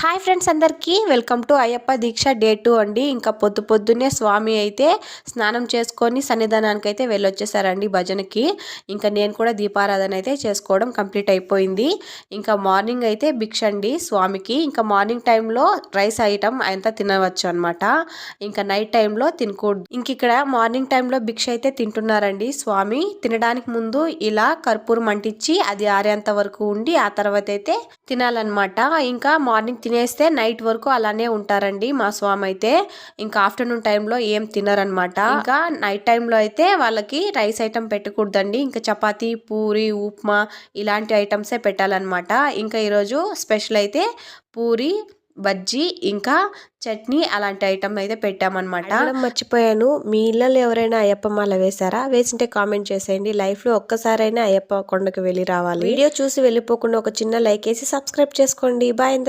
Hi friends, అందరికీ welcome to Ayyappa deeksha day 2 అండి. ఇంకా పొద్దున్నే స్వామి అయితే స్నానం చేసుకొని సన్నిధానానికి అయితే వెళ్ళొచ్చేసారండి భజనకి. ఇంకా నేను కూడా దీపారాధన అయితే చేసుకోవడం కంప్లీట్ అయిపోయింది. ఇంకా మార్నింగ్ అయితే భిక్ష అండి స్వామికి. ఇంకా మార్నింగ్ టైంలో రైస్ ఐటమ్ అంతా తినవచ్చు అనమాట. ఇంకా నైట్ టైంలో తినకూడదు. ఇంక ఇక్కడ మార్నింగ్ టైంలో భిక్ష అయితే తింటున్నారండి స్వామి. తినడానికి ముందు ఇలా కర్పూరం అంటించి అది ఆరేంత వరకు ఉండి ఆ తర్వాత అయితే తినాలన్నమాట. ఇంకా మార్నింగ్ తినేస్తే నైట్ వరకు అలానే ఉంటారండి మా స్వామి అయితే. ఇంకా ఆఫ్టర్నూన్ టైంలో ఏం తినరనమాట. ఇంకా నైట్ టైంలో అయితే వాళ్ళకి రైస్ ఐటమ్ పెట్టకూడదండి. ఇంకా చపాతీ, పూరి, ఉప్మా ఇలాంటి ఐటమ్సే పెట్టాలన్నమాట. ఇంకా ఈరోజు స్పెషల్ అయితే పూరి, బజ్జీ ఇంకా చట్నీ అలాంటి ఐటమ్ అయితే పెట్టామన్నమాట. మర్చిపోయాను, మీ ఇళ్ళలో ఎవరైనా అయ్యప్ప మాల వేశారా? వేసింటే కామెంట్ చేసేయండి. లైఫ్ లో ఒక్కసారైనా అయ్యప్ప కొండకు వెళ్ళి రావాలి. వీడియో చూసి వెళ్ళిపోకుండా ఒక చిన్న లైక్ వేసి సబ్స్క్రైబ్ చేసుకోండి. బాయ్ అందరికీ.